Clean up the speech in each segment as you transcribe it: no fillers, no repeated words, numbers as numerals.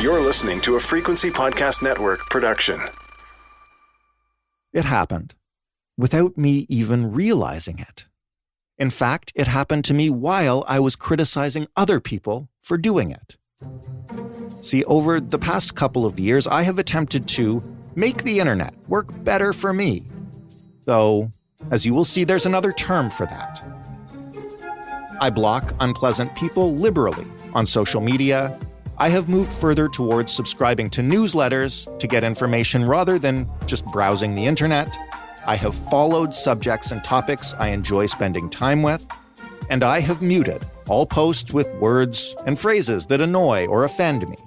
You're listening to a Frequency Podcast Network production. It happened without me even realizing it. In fact, it happened to me while I was criticizing other people for doing it. See, over the past couple of years, I have attempted to make the internet work better for me. Though, as you will see, there's another term for that. I block unpleasant people liberally on social media. I have moved further towards subscribing to newsletters to get information rather than just browsing the internet. I have followed subjects and topics I enjoy spending time with. And I have muted all posts with words and phrases that annoy or offend me.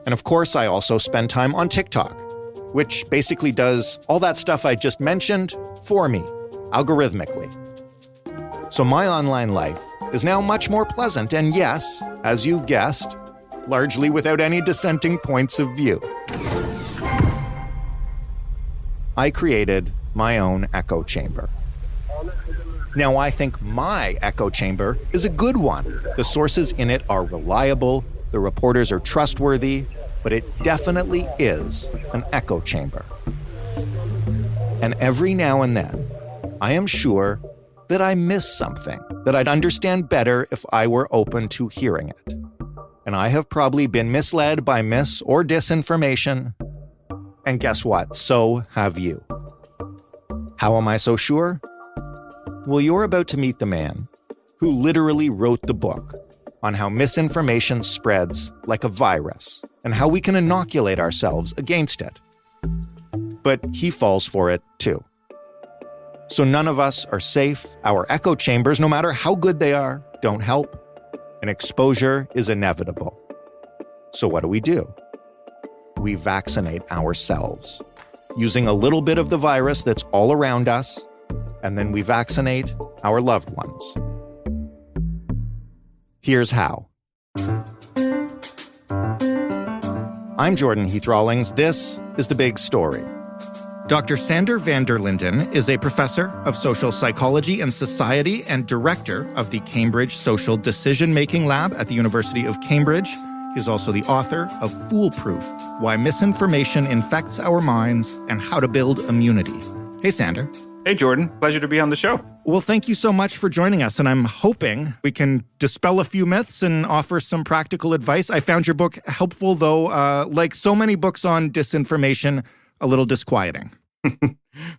And of course, I also spend time on TikTok, which basically does all that stuff I just mentioned for me, algorithmically. So my online life is now much more pleasant and yes, as you've guessed, largely without any dissenting points of view. I created my own echo chamber. Now, I think my echo chamber is a good one. The sources in it are reliable, the reporters are trustworthy, but it definitely is an echo chamber. And every now and then, I am sure that I miss something that I'd understand better if I were open to hearing it. And I have probably been misled by mis- or disinformation. And guess what? So have you. How am I so sure? Well, you're about to meet the man who literally wrote the book on how misinformation spreads like a virus and how we can inoculate ourselves against it. But he falls for it too. So none of us are safe. Our echo chambers, no matter how good they are, don't help. And exposure is inevitable. So what do? We vaccinate ourselves, using a little bit of the virus that's all around us, and then we vaccinate our loved ones. Here's how. I'm Jordan Heath Rawlings. This is The Big Story. Dr. Sander van der Linden is a professor of social psychology and society and director of the Cambridge Social Decision-Making Lab at the University of Cambridge. He's also the author of Foolproof: Why Misinformation Infects Our Minds and How to Build Immunity. Hey, Sander. Hey, Jordan. Pleasure to be on the show. Well, thank you so much for joining us, and I'm hoping we can dispel a few myths and offer some practical advice. I found your book helpful, though, like so many books on disinformation, a little disquieting.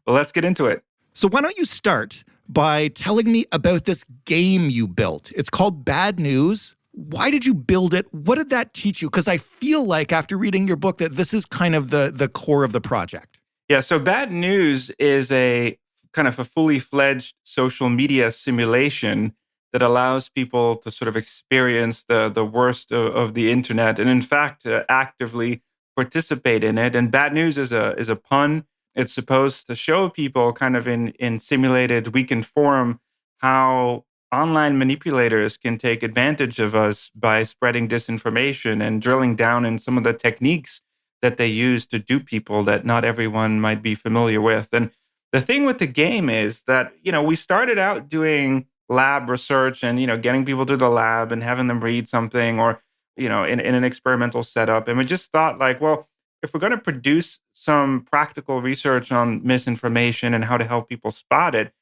Well, let's get into it. So why don't you start by telling me about this game you built? It's called Bad News. Why did you build it? What did that teach you? Because I feel like after reading your book that this is kind of the core of the project. Yeah, so Bad News is a kind of a fully fledged social media simulation that allows people to sort of experience the worst of the internet and in fact actively participate in it. And Bad News is a pun. It's supposed to show people kind of in simulated weakened form how online manipulators can take advantage of us by spreading disinformation and drilling down in some of the techniques that they use to dupe people that not everyone might be familiar with. And the thing with the game is that, we started out doing lab research and, getting people to the lab and having them read something or, in an experimental setup. And we just thought like, well, if we're going to produce some practical research on misinformation and how to help people spot it,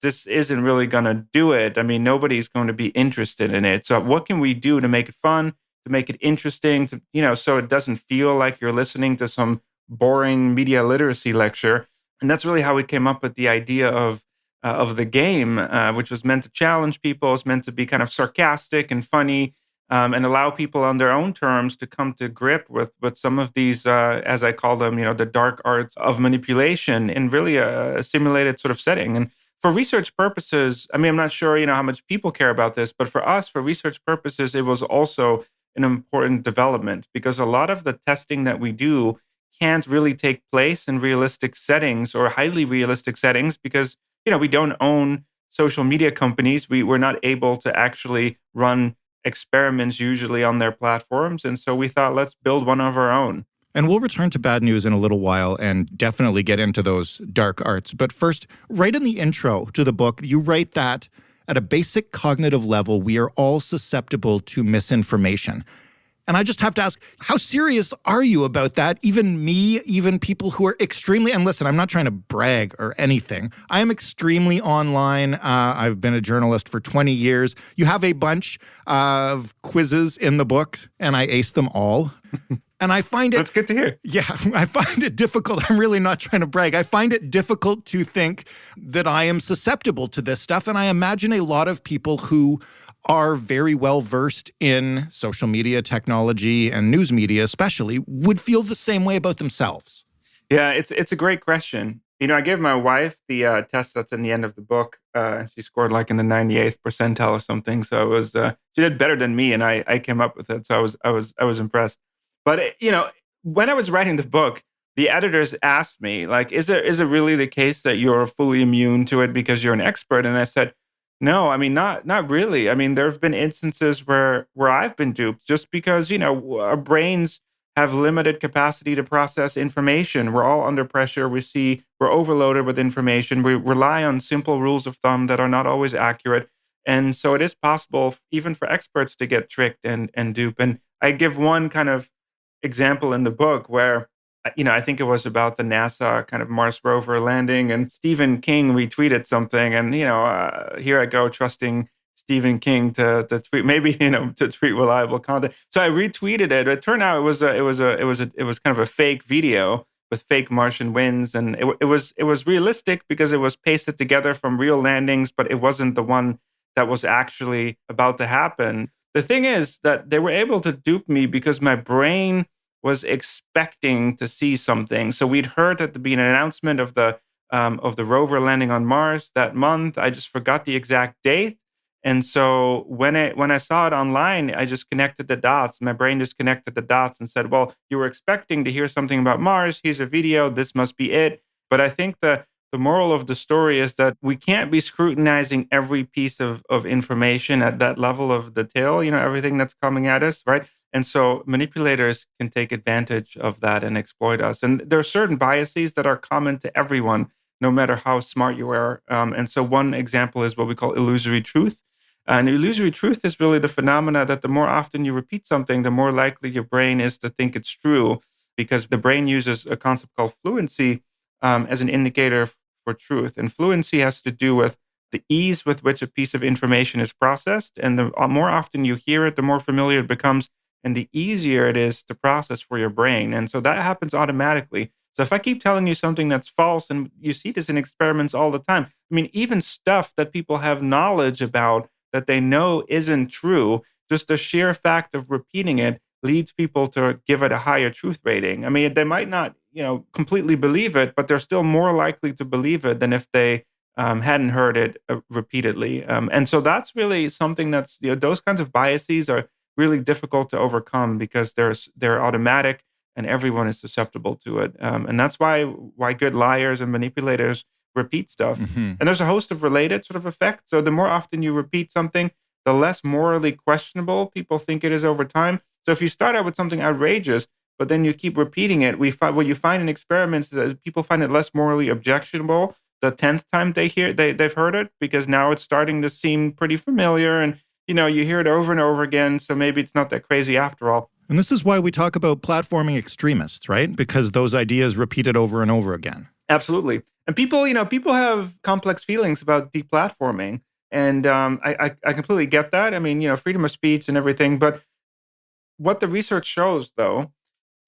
this isn't really going to do it. I mean, nobody's going to be interested in it. So what can we do to make it fun, to make it interesting, to, so it doesn't feel like you're listening to some boring media literacy lecture? And that's really how we came up with the idea of the game, which was meant to challenge people. It's meant to be kind of sarcastic and funny, and allow people on their own terms to come to grip with some of these, as I call them, the dark arts of manipulation in really a simulated sort of setting. And for research purposes, I mean, I'm not sure, how much people care about this, but for us, for research purposes, it was also an important development because a lot of the testing that we do can't really take place in realistic settings or highly realistic settings because, we don't own social media companies. We're not able to actually run experiments usually on their platforms. And so we thought, let's build one of our own. And we'll return to Bad News in a little while and definitely get into those dark arts. But first, right in the intro to the book, you write that at a basic cognitive level, we are all susceptible to misinformation. And I just have to ask, how serious are you about that? Even me, even people who are extremely, and listen, I'm not trying to brag or anything. I am extremely online. I've been a journalist for 20 years. You have a bunch of quizzes in the book, and I aced them all. And I find it— That's good to hear. Yeah, I find it difficult. I'm really not trying to brag. I find it difficult to think that I am susceptible to this stuff. And I imagine a lot of people who are very well versed in social media technology and news media especially would feel the same way about themselves. Yeah, it's a great question. I gave my wife the test that's in the end of the book, and she scored like in the 98th percentile or something. So it was she did better than me, and I came up with it. So I was impressed. But when I was writing the book, the editors asked me, like, is it really the case that you're fully immune to it because you're an expert? And I said, no, I mean, not really. I mean, there have been instances where I've been duped just because, our brains have limited capacity to process information. We're all under pressure. We're overloaded with information. We rely on simple rules of thumb that are not always accurate. And so it is possible even for experts to get tricked and dupe. And I give one kind of example in the book where, I think it was about the NASA kind of Mars rover landing, and Stephen King retweeted something, and here I go trusting Stephen King to tweet, maybe to tweet reliable content. So I retweeted it. It turned out it was kind of a fake video with fake Martian winds, and it was realistic because it was pasted together from real landings, but it wasn't the one that was actually about to happen. The thing is that they were able to dupe me because my brain was expecting to see something. So we'd heard that there'd be an announcement of the rover landing on Mars that month. I just forgot the exact date. And so when I saw it online, I just connected the dots. My brain just connected the dots and said, well, you were expecting to hear something about Mars. Here's a video. This must be it. But I think the moral of the story is that we can't be scrutinizing every piece of information at that level of detail, everything that's coming at us, right? And so manipulators can take advantage of that and exploit us. And there are certain biases that are common to everyone, no matter how smart you are. And so one example is what we call illusory truth. And illusory truth is really the phenomena that the more often you repeat something, the more likely your brain is to think it's true, because the brain uses a concept called fluency as an indicator for truth. And fluency has to do with the ease with which a piece of information is processed. And the more often you hear it, the more familiar it becomes, and the easier it is to process for your brain. And so that happens automatically. So if I keep telling you something that's false, and you see this in experiments all the time, I mean, even stuff that people have knowledge about that they know isn't true, just the sheer fact of repeating it leads people to give it a higher truth rating. I mean, they might not, completely believe it, but they're still more likely to believe it than if they hadn't heard it repeatedly. And so that's really something that's, those kinds of biases are really difficult to overcome because they're automatic and everyone is susceptible to it. And that's why good liars and manipulators repeat stuff. Mm-hmm. And there's a host of related sort of effects. So the more often you repeat something, the less morally questionable people think it is over time. So if you start out with something outrageous, but then you keep repeating it, what you find in experiments is that people find it less morally objectionable the 10th time they've heard it, because now it's starting to seem pretty familiar, and you hear it over and over again, so maybe it's not that crazy after all. And this is why we talk about platforming extremists, right? Because those ideas repeated over and over again. Absolutely. And people have complex feelings about deplatforming, and I completely get that. I mean, freedom of speech and everything, but what the research shows, though,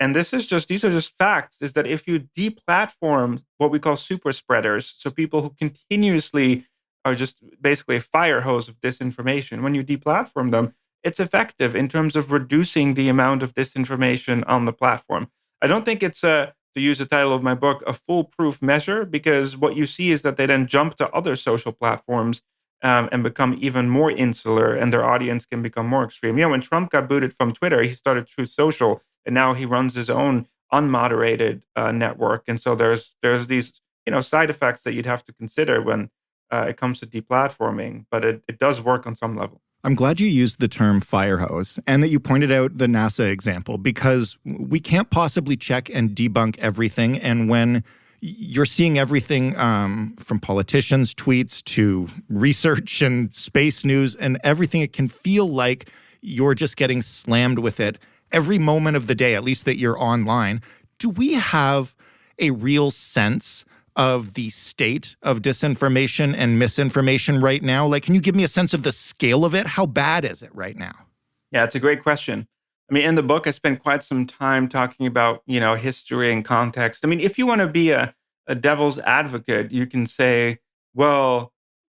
and these are just facts, is that if you deplatform what we call super spreaders, so people who continuously are just basically a fire hose of disinformation, when you deplatform them, it's effective in terms of reducing the amount of disinformation on the platform. I don't think it's, to use the title of my book, a foolproof measure, because what you see is that they then jump to other social platforms and become even more insular, and their audience can become more extreme. When Trump got booted from Twitter, he started Truth Social, and now he runs his own unmoderated network. And so there's these side effects that you'd have to consider when it comes to deplatforming, but it does work on some level. I'm glad you used the term fire hose and that you pointed out the NASA example, because we can't possibly check and debunk everything. And when you're seeing everything from politicians' tweets to research and space news and everything, it can feel like you're just getting slammed with it every moment of the day, at least that you're online, do we have a real sense of the state of disinformation and misinformation right now? Like, can you give me a sense of the scale of it? How bad is it right now? Yeah, it's a great question. I mean, in the book, I spent quite some time talking about, history and context. I mean, if you want to be a devil's advocate, you can say, well,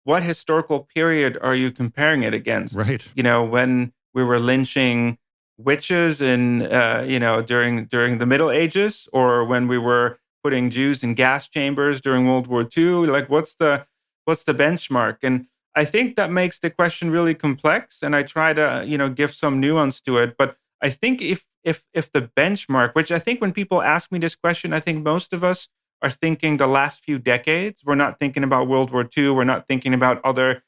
what historical period are you comparing it against? Right. When we were lynching witches during the Middle Ages, or when we were putting Jews in gas chambers during World War II? Like, what's the benchmark? And I think that makes the question really complex, and I try to, give some nuance to it. But I think if the benchmark, which I think when people ask me this question, I think most of us are thinking the last few decades. We're not thinking about World War II. We're not thinking about other,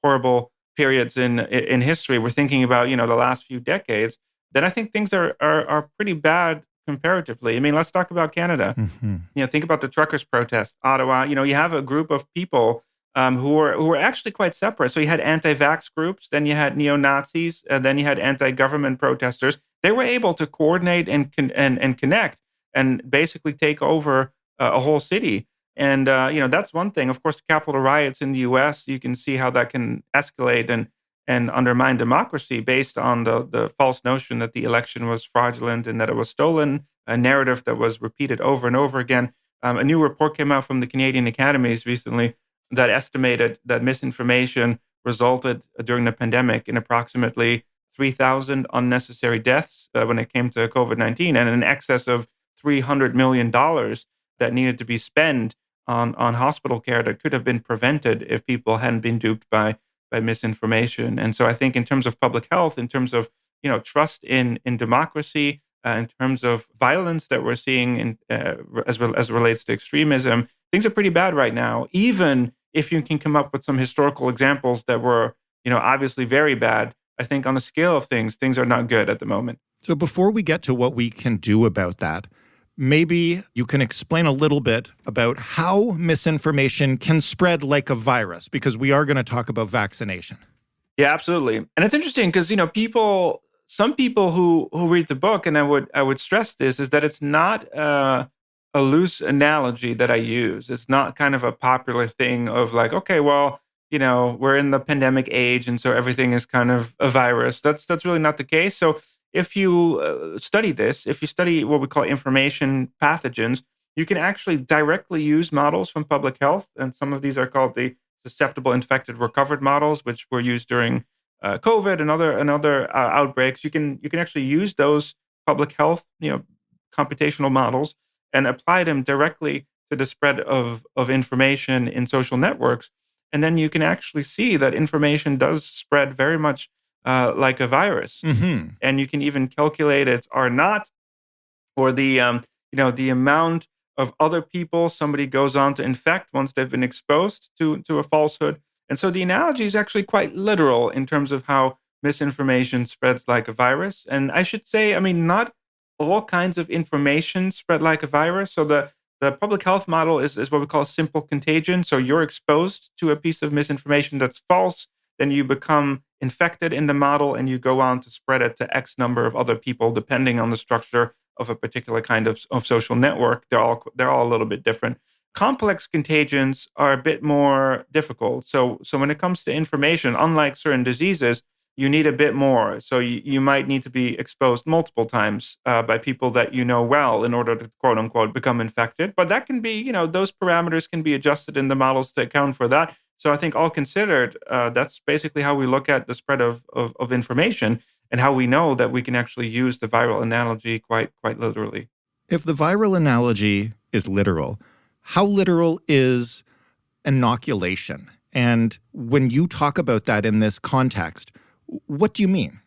horrible periods in history. We're thinking about, the last few decades. Then I think things are pretty bad comparatively. I mean, let's talk about Canada. Mm-hmm. Think about the truckers' protest, Ottawa. You have a group of people who were actually quite separate. So you had anti-vax groups, then you had neo-Nazis, and then you had anti-government protesters. They were able to coordinate and connect and basically take over a whole city. And that's one thing. Of course, the Capitol riots in the U.S. You can see how that can escalate and undermine democracy based on the false notion that the election was fraudulent and that it was stolen. A narrative that was repeated over and over again. A new report came out from the Canadian Academies recently that estimated that misinformation resulted during the pandemic in approximately 3,000 unnecessary deaths when it came to COVID-19, and in excess of $300 million that needed to be spent on hospital care that could have been prevented if people hadn't been duped by misinformation. And so I think in terms of public health, in terms of trust in democracy, in terms of violence that we're seeing as it relates to extremism, things are pretty bad right now, even if you can come up with some historical examples that were, obviously very bad. I think on the scale of things are not good at the moment. So before we get to what we can do about that, maybe you can explain a little bit about how misinformation can spread like a virus, because we are going to talk about vaccination. Yeah, absolutely. And it's interesting because, some people who read the book, and I would stress this, is that it's not a loose analogy that I use. It's not kind of a popular thing of like, okay, well, we're in the pandemic age, and so everything is kind of a virus. That's really not the case. So if you study this, if you study what we call information pathogens, you can actually directly use models from public health, and some of these are called the susceptible, infected, recovered models, which were used during COVID and other outbreaks. You can actually use those public health, computational models and apply them directly to the spread of information in social networks. And then you can actually see that information does spread very much like a virus. Mm-hmm. And you can even calculate its R naught, or the amount of other people somebody goes on to infect once they've been exposed to a falsehood. And so the analogy is actually quite literal in terms of how misinformation spreads like a virus. And I should say, I mean, not all kinds of information spread like a virus. So the public health model is what we call simple contagion. So you're exposed to a piece of misinformation that's false, then you become infected in the model and you go on to spread it to X number of other people, depending on the structure of a particular kind of social network. They're all a little bit different. Complex contagions are a bit more difficult. So when it comes to information, unlike certain diseases, you need a bit more. So you might need to be exposed multiple times by people that you know well in order to, quote unquote, become infected. But that can be, those parameters can be adjusted in the models to account for that. So I think all considered, that's basically how we look at the spread of information and how we know that we can actually use the viral analogy quite literally. If the viral analogy is literal, how literal is inoculation? And when you talk about that in this context, what do you mean?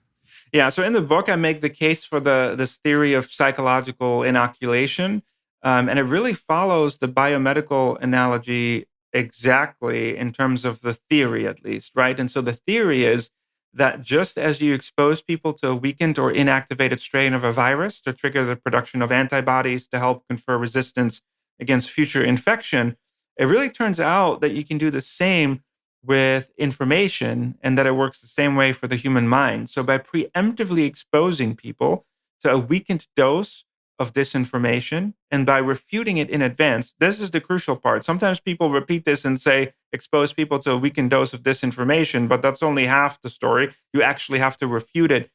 Yeah, so in the book, I make the case for this theory of psychological inoculation. And it really follows the biomedical analogy exactly in terms of the theory, at least, right? And so the theory is that just as you expose people to a weakened or inactivated strain of a virus to trigger the production of antibodies to help confer resistance against future infection, it really turns out that you can do the same with information and that it works the same way for the human mind. So by preemptively exposing people to a weakened dose of disinformation and by refuting it in advance, this is the crucial part. Sometimes people repeat this and say, expose people to a weakened dose of disinformation, but that's only half the story. You actually have to refute it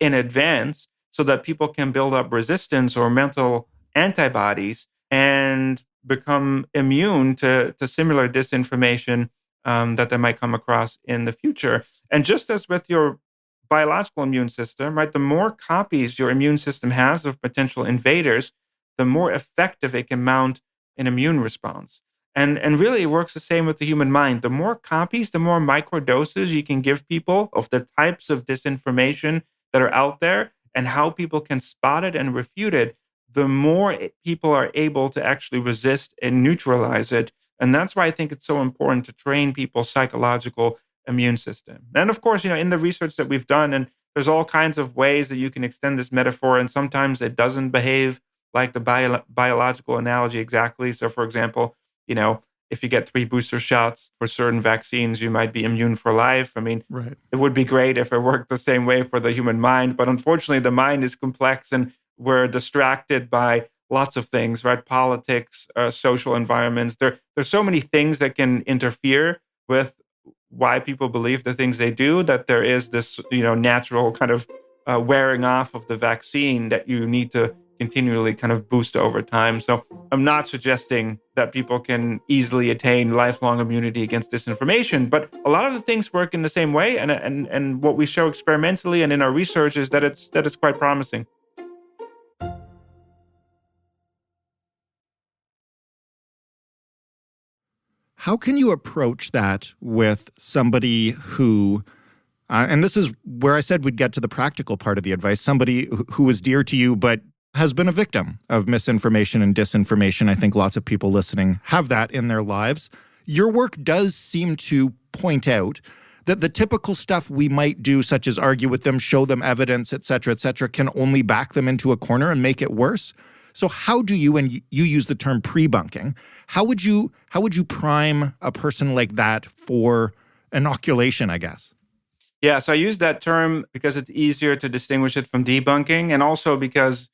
in advance so that people can build up resistance or mental antibodies and become immune to similar disinformation that they might come across in the future. And just as with your biological immune system, right, the more copies your immune system has of potential invaders, the more effective it can mount an immune response. And really, it works the same with the human mind. The more copies, the more microdoses you can give people of the types of disinformation that are out there and how people can spot it and refute it, the more people are able to actually resist and neutralize it. And that's why I think it's so important to train people's psychological immune system. And of course, in the research that we've done, and there's all kinds of ways that you can extend this metaphor, and sometimes it doesn't behave like the biological analogy exactly. So, for example, if you get 3 booster shots for certain vaccines, you might be immune for life. I mean, Right. It would be great if it worked the same way for the human mind, but unfortunately, the mind is complex and we're distracted by lots of things, right? Politics, social environments. There's so many things that can interfere with why people believe the things they do, that there is this, natural kind of wearing off of the vaccine that you need to continually kind of boost over time. So I'm not suggesting that people can easily attain lifelong immunity against disinformation, but a lot of the things work in the same way. And what we show experimentally and in our research is that it's quite promising. How can you approach that with somebody who, and this is where I said we'd get to the practical part of the advice, somebody who is dear to you but has been a victim of misinformation and disinformation? I think lots of people listening have that in their lives. Your work does seem to point out that the typical stuff we might do, such as argue with them, show them evidence, et cetera, can only back them into a corner and make it worse. So how do you, and you use the term pre-bunking, how would you prime a person like that for inoculation, I guess? Yeah, so I use that term because it's easier to distinguish it from debunking, and also because,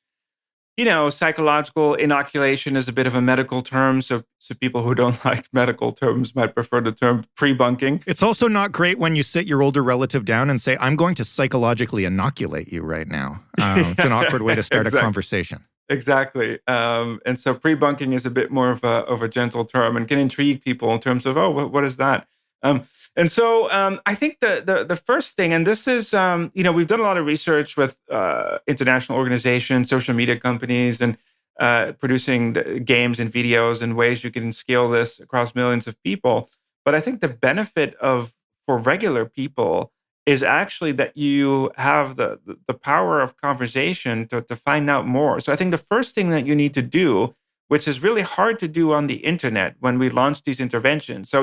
psychological inoculation is a bit of a medical term, so people who don't like medical terms might prefer the term pre-bunking. It's also not great when you sit your older relative down and say, I'm going to psychologically inoculate you right now. It's an awkward way to start a conversation. Exactly. And so pre-bunking is a bit more of a gentle term and can intrigue people in terms of, what is that? And so I think the first thing, and this is, we've done a lot of research with international organizations, social media companies, and producing games and videos and ways you can scale this across millions of people. But I think the benefit for regular people is actually that you have the power of conversation to find out more. So I think the first thing that you need to do, which is really hard to do on the internet when we launch these interventions. So,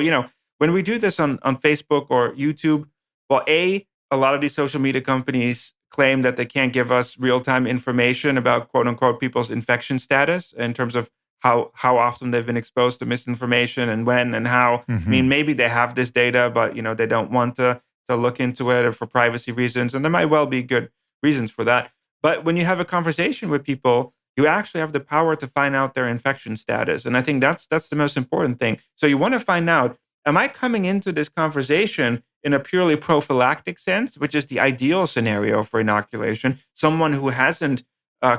when we do this on Facebook or YouTube, well, a lot of these social media companies claim that they can't give us real-time information about quote unquote people's infection status in terms of how often they've been exposed to misinformation and when and how. Mm-hmm. I mean, maybe they have this data, but they don't want to look into it or for privacy reasons. And there might well be good reasons for that. But when you have a conversation with people, you actually have the power to find out their infection status. And I think that's the most important thing. So you want to find out, am I coming into this conversation in a purely prophylactic sense, which is the ideal scenario for inoculation, someone who hasn't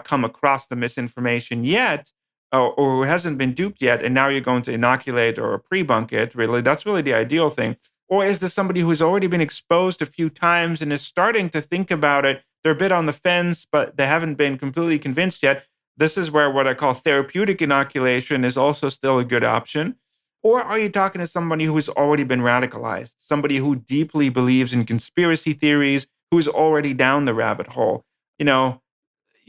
come across the misinformation yet, or who hasn't been duped yet, and now you're going to inoculate or pre-bunk it, really, that's really the ideal thing. Or is this somebody who's already been exposed a few times and is starting to think about it? They're a bit on the fence, but they haven't been completely convinced yet. This is where what I call therapeutic inoculation is also still a good option. Or are you talking to somebody who's already been radicalized, somebody who deeply believes in conspiracy theories, who's already down the rabbit hole?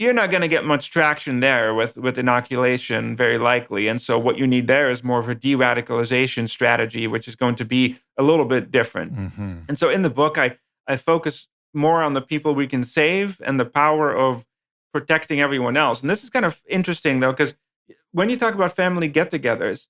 You're not going to get much traction there with inoculation, very likely. And so what you need there is more of a de-radicalization strategy, which is going to be a little bit different. Mm-hmm. And so in the book, I focus more on the people we can save and the power of protecting everyone else. And this is kind of interesting, though, because when you talk about family get-togethers,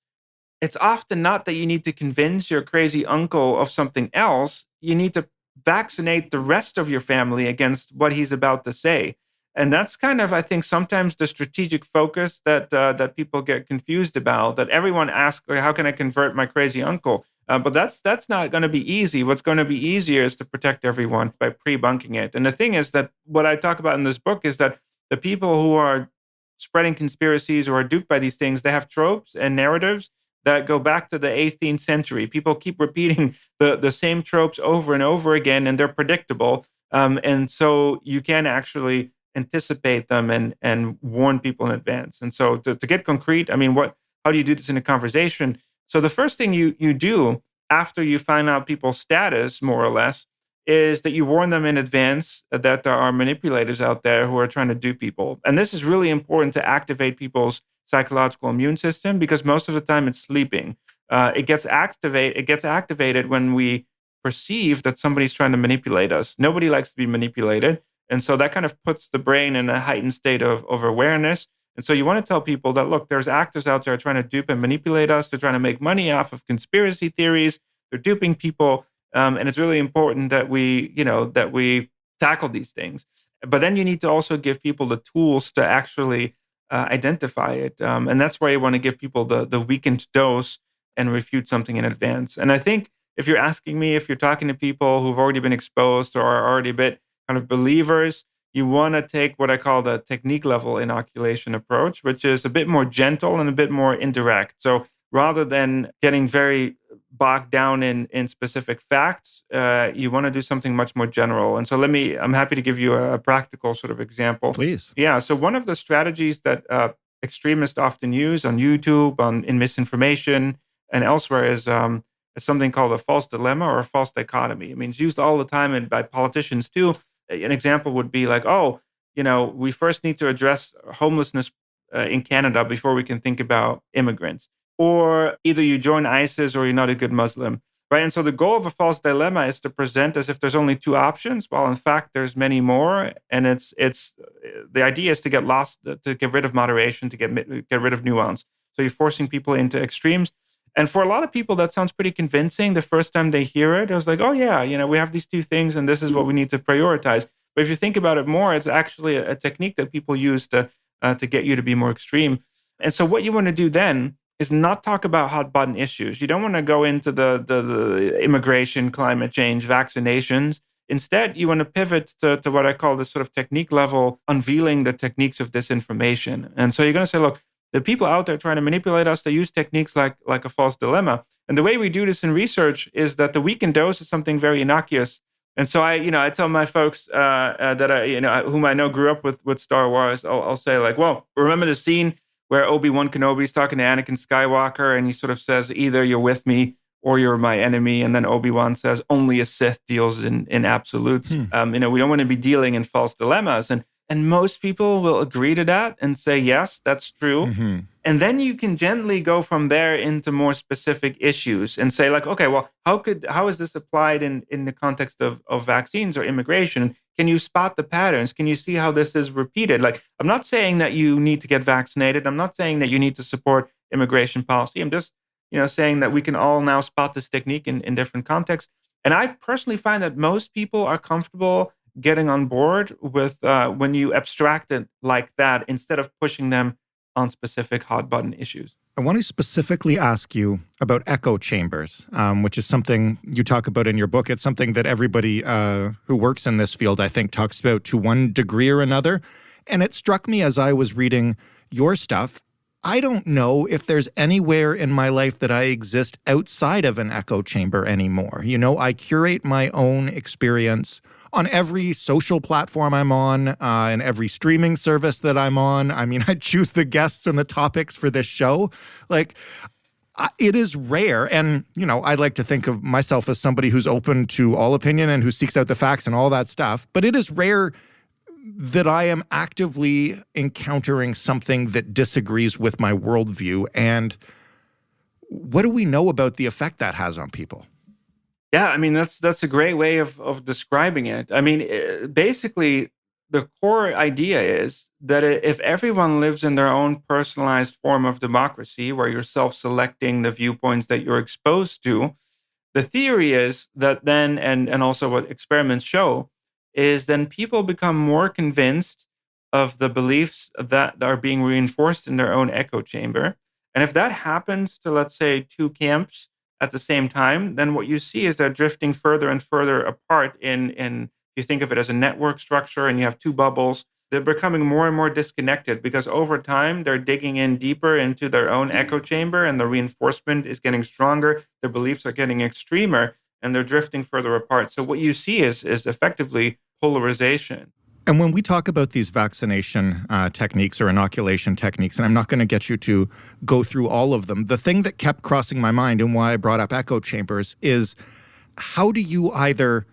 it's often not that you need to convince your crazy uncle of something else. You need to vaccinate the rest of your family against what he's about to say. And that's kind of, I think, sometimes the strategic focus that people get confused about. That everyone asks, "Okay, how can I convert my crazy uncle?" But that's not going to be easy. What's going to be easier is to protect everyone by pre-bunking it. And the thing is that what I talk about in this book is that the people who are spreading conspiracies or are duped by these things, they have tropes and narratives that go back to the 18th century. People keep repeating the same tropes over and over again, and they're predictable. And so you can actually anticipate them and warn people in advance. And so to get concrete, I mean, how do you do this in a conversation? So the first thing you do after you find out people's status, more or less, is that you warn them in advance that there are manipulators out there who are trying to do people. And this is really important to activate people's psychological immune system, because most of the time it's sleeping. It gets activated when we perceive that somebody's trying to manipulate us. Nobody likes to be manipulated. And so that kind of puts the brain in a heightened state of awareness. And so you want to tell people that, look, there's actors out there trying to dupe and manipulate us. They're trying to make money off of conspiracy theories. They're duping people. And it's really important that we tackle these things. But then you need to also give people the tools to actually identify it. And that's why you want to give people the weakened dose and refute something in advance. And I think if you're asking me, if you're talking to people who've already been exposed or are already a bit kind of believers, you want to take what I call the technique level inoculation approach, which is a bit more gentle and a bit more indirect. So rather than getting very bogged down in specific facts, you want to do something much more general. And so I'm happy to give you a practical sort of example. Please. Yeah. So one of the strategies that extremists often use on YouTube, in misinformation and elsewhere is something called a false dilemma or a false dichotomy. I mean, it's used all the time and by politicians too. An example would be like, we first need to address homelessness in Canada before we can think about immigrants. Or either you join ISIS or you're not a good Muslim, right? And so the goal of a false dilemma is to present as if there's only two options, while in fact there's many more. And it's the idea is to get rid of moderation, to get rid of nuance. So you're forcing people into extremes. And for a lot of people, that sounds pretty convincing. The first time they hear it, I was like, oh yeah, we have these two things and this is what we need to prioritize. But if you think about it more, it's actually a technique that people use to get you to be more extreme. And so what you want to do then is not talk about hot button issues. You don't want to go into the immigration, climate change, vaccinations. Instead, you want to pivot to what I call this sort of technique level, unveiling the techniques of disinformation. And so you're going to say, look, the people out there trying to manipulate us, they use techniques like a false dilemma. And the way we do this in research is that the weakened dose is something very innocuous. And so I tell my folks that whom I know grew up with Star Wars, I'll say like, well, remember the scene where Obi-Wan Kenobi is talking to Anakin Skywalker and he sort of says, either you're with me or you're my enemy. And then Obi-Wan says, only a Sith deals in absolutes. We don't want to be dealing in false dilemmas. And most people will agree to that and say, yes, that's true. Mm-hmm. And then you can gently go from there into more specific issues and say like, okay, well, how is this applied in the context of vaccines or immigration? Can you spot the patterns? Can you see how this is repeated? Like, I'm not saying that you need to get vaccinated. I'm not saying that you need to support immigration policy. I'm just, saying that we can all now spot this technique in different contexts. And I personally find that most people are comfortable getting on board with when you abstract it like that instead of pushing them on specific hot button issues. I want to specifically ask you about echo chambers, which is something you talk about in your book. It's something that everybody who works in this field, I think, talks about to one degree or another. And it struck me as I was reading your stuff, I don't know if there's anywhere in my life that I exist outside of an echo chamber anymore. I curate my own experience on every social platform I'm on, and every streaming service that I'm on. I mean, I choose the guests and the topics for this show. Like, it is rare. And, I'd like to think of myself as somebody who's open to all opinion and who seeks out the facts and all that stuff. But it is rare that I am actively encountering something that disagrees with my worldview. And what do we know about the effect that has on people? Yeah, I mean, that's a great way of describing it. I mean, basically, the core idea is that if everyone lives in their own personalized form of democracy, where you're self-selecting the viewpoints that you're exposed to, the theory is that then, and also what experiments show, is then people become more convinced of the beliefs that are being reinforced in their own echo chamber. And if that happens to, let's say, two camps at the same time, then what you see is they're drifting further and further apart in you think of it as a network structure and you have two bubbles. They're becoming more and more disconnected because over time they're digging in deeper into their own echo chamber and the reinforcement is getting stronger. Their beliefs are getting extremer and they're drifting further apart. So what you see is effectively polarization. And when we talk about these vaccination techniques or inoculation techniques, and I'm not going to get you to go through all of them, the thing that kept crossing my mind and why I brought up echo chambers is how do you either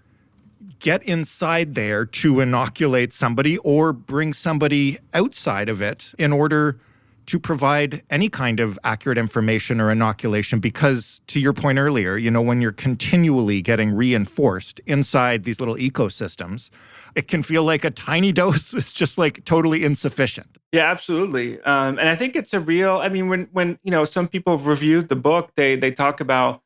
get inside there to inoculate somebody or bring somebody outside of it in order to provide any kind of accurate information or inoculation? Because to your point earlier, when you're continually getting reinforced inside these little ecosystems, it can feel like a tiny dose is just like totally insufficient. Yeah, absolutely. And I think it's a real, when some people have reviewed the book, they talk about,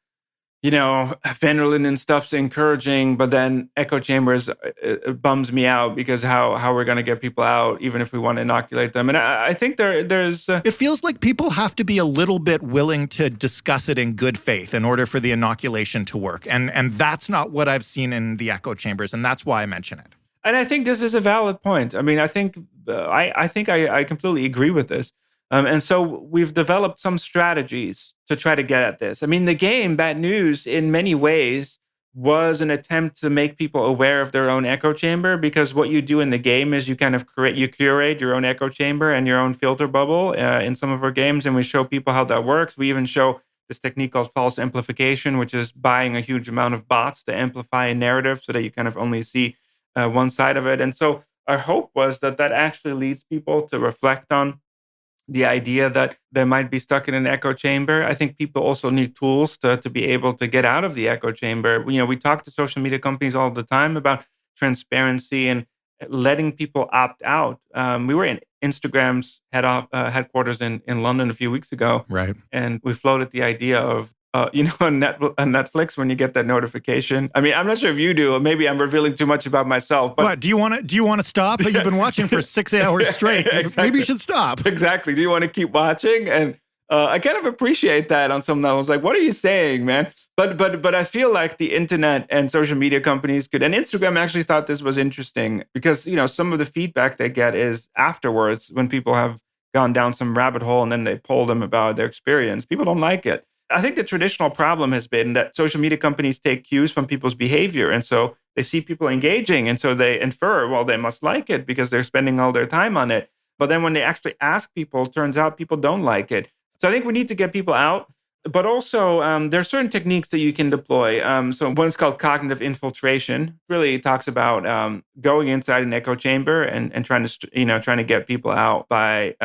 adrenaline and stuff's encouraging, but then echo chambers it bums me out because how we're going to get people out, even if we want to inoculate them. And I think there's... It feels like people have to be a little bit willing to discuss it in good faith in order for the inoculation to work. And that's not what I've seen in the echo chambers, and that's why I mention it. And I think this is a valid point. I think I completely agree with this. And so we've developed some strategies to try to get at this. The game, Bad News, in many ways, was an attempt to make people aware of their own echo chamber, because what you do in the game is you kind of curate your own echo chamber and your own filter bubble in some of our games, and we show people how that works. We even show this technique called false amplification, which is buying a huge amount of bots to amplify a narrative so that you kind of only see one side of it. And so our hope was that actually leads people to reflect on the idea that they might be stuck in an echo chamber. I think people also need tools to be able to get out of the echo chamber. We talk to social media companies all the time about transparency and letting people opt out. We were in Instagram's headquarters in London a few weeks ago. Right. And we floated the idea of, on Netflix, when you get that notification. I'm not sure if you do, or maybe I'm revealing too much about myself. But what, do you want to stop? You've been watching for 6 hours straight. Exactly. Maybe you should stop. Exactly. Do you want to keep watching? And I kind of appreciate that on some levels. Like, what are you saying, man? But I feel like the internet and social media companies could, and Instagram actually thought this was interesting because some of the feedback they get is afterwards when people have gone down some rabbit hole and then they poll them about their experience. People don't like it. I think the traditional problem has been that social media companies take cues from people's behavior. And so they see people engaging. And so they infer, well, they must like it because they're spending all their time on it. But then when they actually ask people, it turns out people don't like it. So I think we need to get people out. But also, there are certain techniques that you can deploy. So one is called cognitive infiltration. Really talks about going inside an echo chamber and trying to get people out by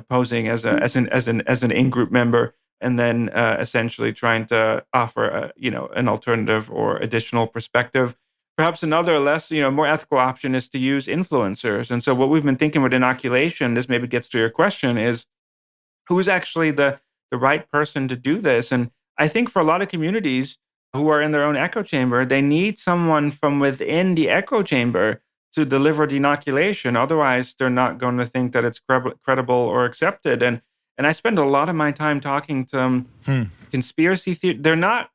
posing as an in-group member, and then essentially trying to offer an alternative or additional perspective. Perhaps another less more ethical option is to use influencers. And so what we've been thinking with inoculation, this maybe gets to your question, is who's actually the right person to do this? And I think for a lot of communities who are in their own echo chamber, they need someone from within the echo chamber to deliver the inoculation. Otherwise, they're not going to think that it's credible or accepted. And I spend a lot of my time talking to conspiracy theorists. They're not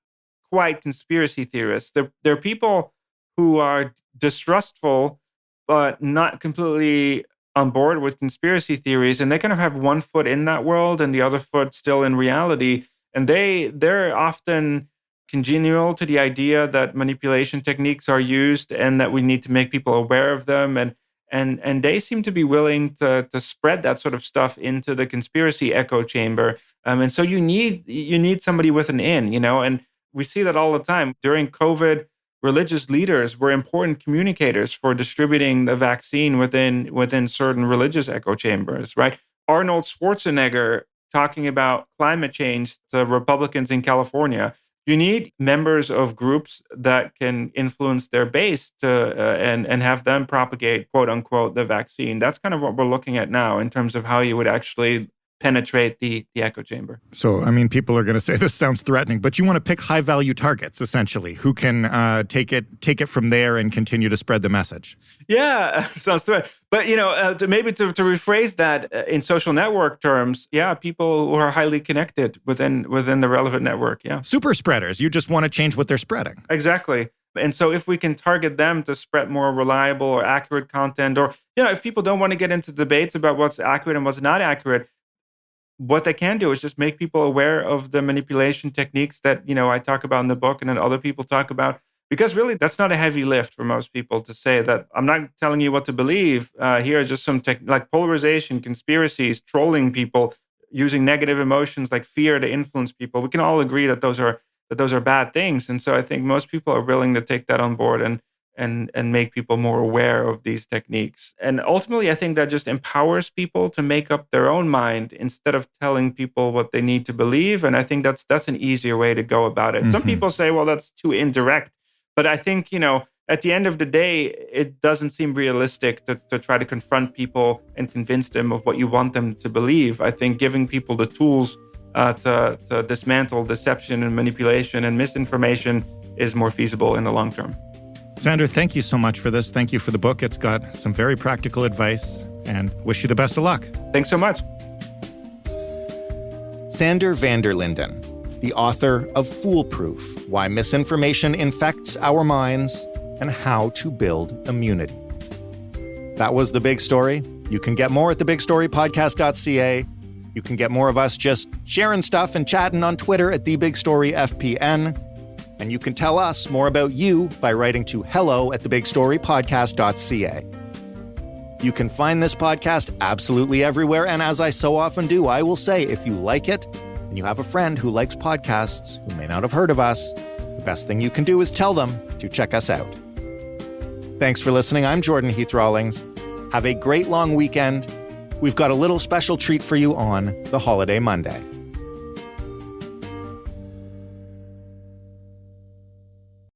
quite conspiracy theorists. They're people who are distrustful, but not completely on board with conspiracy theories. And they kind of have one foot in that world and the other foot still in reality. And they're often congenial to the idea that manipulation techniques are used and that we need to make people aware of them. And they seem to be willing to spread that sort of stuff into the conspiracy echo chamber. And so you need somebody with an in, and we see that all the time. During COVID, religious leaders were important communicators for distributing the vaccine within certain religious echo chambers, right? Arnold Schwarzenegger talking about climate change to Republicans in California. You need members of groups that can influence their base to and have them propagate, quote unquote, the vaccine. That's kind of what we're looking at now in terms of how you would actually penetrate the echo chamber. So, I mean, people are going to say this sounds threatening, but you want to pick high-value targets, essentially, who can take it from there and continue to spread the message. Yeah, sounds threatening. But, to rephrase that in social network terms, yeah, people who are highly connected within the relevant network, yeah. Super spreaders. You just want to change what they're spreading. Exactly. And so if we can target them to spread more reliable or accurate content, or, if people don't want to get into debates about what's accurate and what's not accurate, what they can do is just make people aware of the manipulation techniques that, I talk about in the book and then other people talk about. Because really, that's not a heavy lift for most people to say that I'm not telling you what to believe. Here are just some like polarization, conspiracies, trolling people, using negative emotions like fear to influence people. We can all agree that those are bad things. And so I think most people are willing to take that on board and make people more aware of these techniques. And ultimately, I think that just empowers people to make up their own mind instead of telling people what they need to believe. And I think that's an easier way to go about it. Mm-hmm. Some people say, well, that's too indirect. But I think, at the end of the day, it doesn't seem realistic to try to confront people and convince them of what you want them to believe. I think giving people the tools to dismantle deception and manipulation and misinformation is more feasible in the long term. Sander, thank you so much for this. Thank you for the book. It's got some very practical advice, and wish you the best of luck. Thanks so much. Sander van der Linden, the author of Foolproof: Why Misinformation Infects Our Minds and How to Build Immunity. That was The Big Story. You can get more at thebigstorypodcast.ca. You can get more of us just sharing stuff and chatting on Twitter at TheBigStoryFPN. And you can tell us more about you by writing to hello@thebigstorypodcast.ca. You can find this podcast absolutely everywhere, and as I so often do, I will say, if you like it and you have a friend who likes podcasts who may not have heard of us, the best thing you can do is tell them to check us out. Thanks for listening. I'm Jordan Heath Rawlings. Have a great long weekend. We've got a little special treat for you on the Holiday Monday.